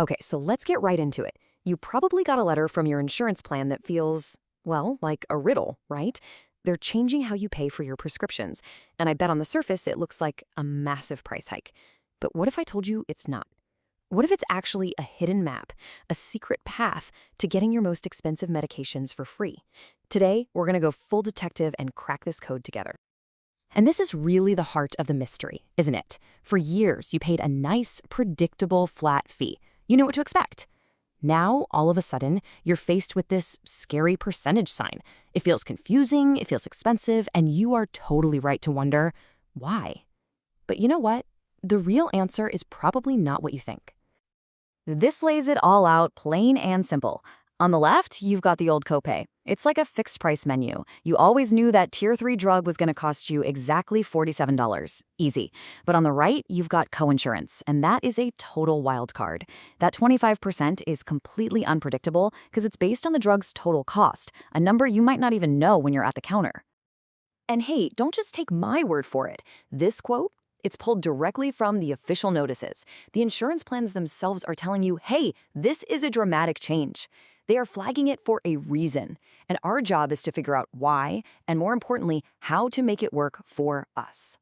Okay, so let's get right into it. You probably got a letter from your insurance plan that feels, well, like a riddle, right? They're changing how you pay for your prescriptions, and I bet on the surface it looks like a massive price hike. But what if I told you it's not? What if it's actually a hidden map, a secret path to getting your most expensive medications for free? Today, we're going to go full detective and crack this code together. And this is really the heart of the mystery, isn't it? For years, you paid a nice, predictable, flat fee. You know what to expect. Now, all of a sudden, you're faced with this scary percentage sign. It feels confusing, it feels expensive, and you are totally right to wonder, why? But you know what? The real answer is probably not what you think. This lays it all out plain and simple. On the left, you've got the old copay. It's like a fixed price menu. You always knew that Tier 3 drug was going to cost you exactly $47. Easy. But on the right, you've got coinsurance, and that is a total wild card. That 25% is completely unpredictable because it's based on the drug's total cost, a number you might not even know when you're at the counter. And hey, don't just take my word for it. This quote, it's pulled directly from the official notices. The insurance plans themselves are telling you, hey, this is a dramatic change. They are flagging it for a reason, and our job is to figure out why, and more importantly, how to make it work for us.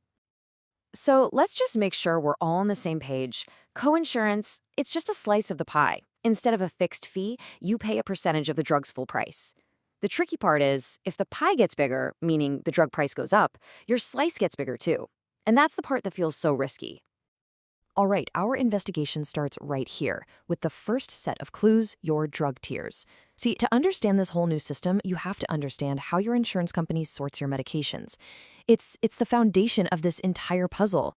So let's just make sure we're all on the same page. Coinsurance, it's just a slice of the pie. Instead of a fixed fee, you pay a percentage of the drug's full price. The tricky part is, if the pie gets bigger, meaning the drug price goes up, your slice gets bigger too. And that's the part that feels so risky. All right, our investigation starts right here with the first set of clues, your drug tiers. See, to understand this whole new system, you have to understand how your insurance company sorts your medications. It's the foundation of this entire puzzle.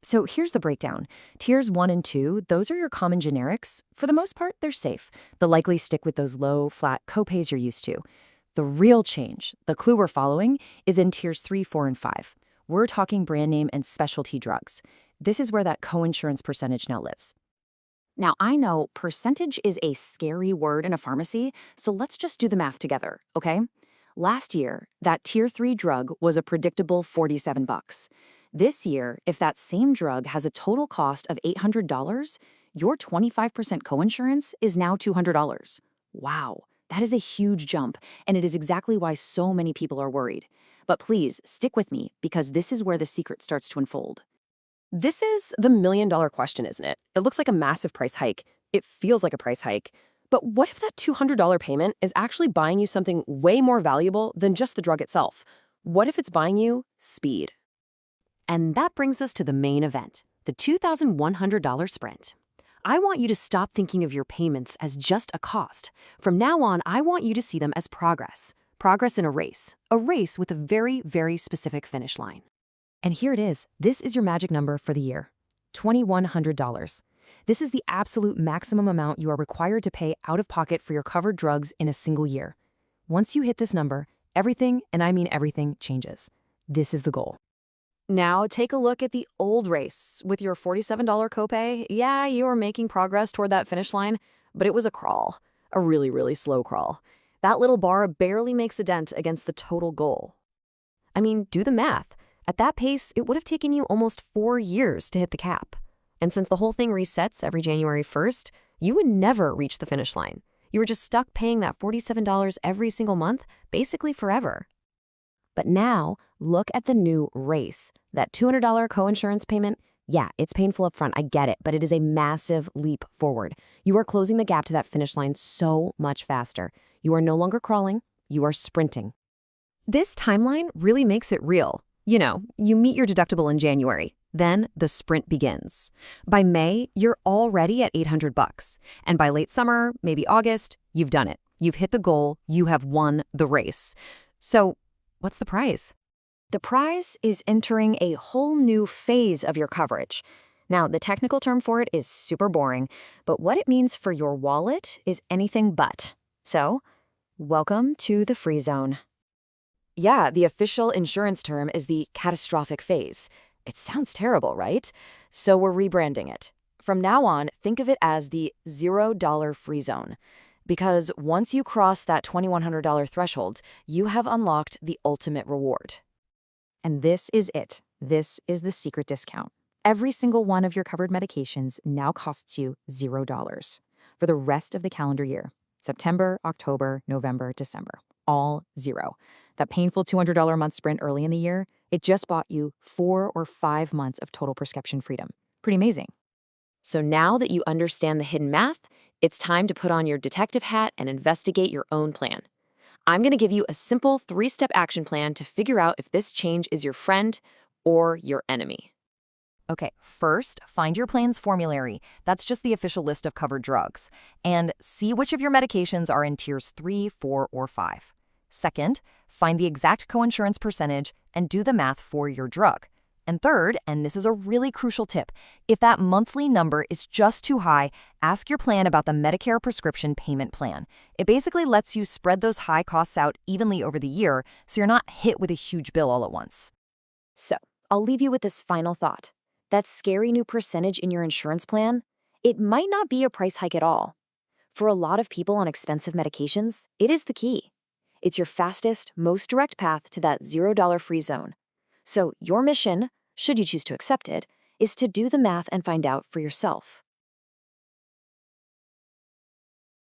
So here's the breakdown. Tiers 1 and 2, those are your common generics. For the most part, they're safe. They'll likely stick with those low, flat copays you're used to. The real change, the clue we're following, is in tiers 3, 4, and 5. We're talking brand name and specialty drugs. This is where that coinsurance percentage now lives. Now, I know percentage is a scary word in a pharmacy, so let's just do the math together, okay? Last year, that Tier 3 drug was a predictable $47. This year, if that same drug has a total cost of $800, your 25% coinsurance is now $200. Wow, that is a huge jump, and it is exactly why so many people are worried. But please, stick with me, because this is where the secret starts to unfold. This is the million-dollar question, isn't it? It looks like a massive price hike. It feels like a price hike. But what if that $200 payment is actually buying you something way more valuable than just the drug itself? What if it's buying you speed? And that brings us to the main event, the $2,100 sprint. I want you to stop thinking of your payments as just a cost. From now on, I want you to see them as progress. Progress in a race with a very, very specific finish line. And here it is. This is your magic number for the year, $2,100. This is the absolute maximum amount you are required to pay out of pocket for your covered drugs in a single year. Once you hit this number, everything, and I mean everything, changes. This is the goal. Now take a look at the old race. With your $47 copay, yeah, you are making progress toward that finish line, but it was a crawl, a really, really slow crawl. That little bar barely makes a dent against the total goal. I mean, do the math. At that pace, it would have taken you almost 4 years to hit the cap. And since the whole thing resets every January 1st, you would never reach the finish line. You were just stuck paying that $47 every single month, basically forever. But now, look at the new race. That $200 coinsurance payment, yeah, it's painful up front, I get it, but it is a massive leap forward. You are closing the gap to that finish line so much faster. You are no longer crawling, you are sprinting. This timeline really makes it real. You know, you meet your deductible in January, then the sprint begins. By May, you're already at $800. And by late summer, maybe August, you've done it. You've hit the goal, you have won the race. So, what's the prize? The prize is entering a whole new phase of your coverage. Now, the technical term for it is super boring, but what it means for your wallet is anything but. So, welcome to the free zone. Yeah, the official insurance term is the catastrophic phase. It sounds terrible, right? So we're rebranding it. From now on, think of it as the $0 free zone. Because once you cross that $2,100 threshold, you have unlocked the ultimate reward. And this is it. This is the secret discount. Every single one of your covered medications now costs you $0 for the rest of the calendar year. September, October, November, December. All zero. That painful $200 a month sprint early in the year, it just bought you 4 or 5 months of total prescription freedom. Pretty amazing. So now that you understand the hidden math, it's time to put on your detective hat and investigate your own plan. I'm going to give you a simple 3-step action plan to figure out if this change is your friend or your enemy. Okay, first, find your plan's formulary. That's just the official list of covered drugs. And see which of your medications are in tiers 3, 4, or 5. Second, find the exact coinsurance percentage and do the math for your drug. And third, and this is a really crucial tip, if that monthly number is just too high, ask your plan about the Medicare prescription payment plan. It basically lets you spread those high costs out evenly over the year so you're not hit with a huge bill all at once. So, I'll leave you with this final thought. That scary new percentage in your insurance plan, it might not be a price hike at all. For a lot of people on expensive medications, it is the key. It's your fastest, most direct path to that $0 free zone. So your mission, should you choose to accept it, is to do the math and find out for yourself.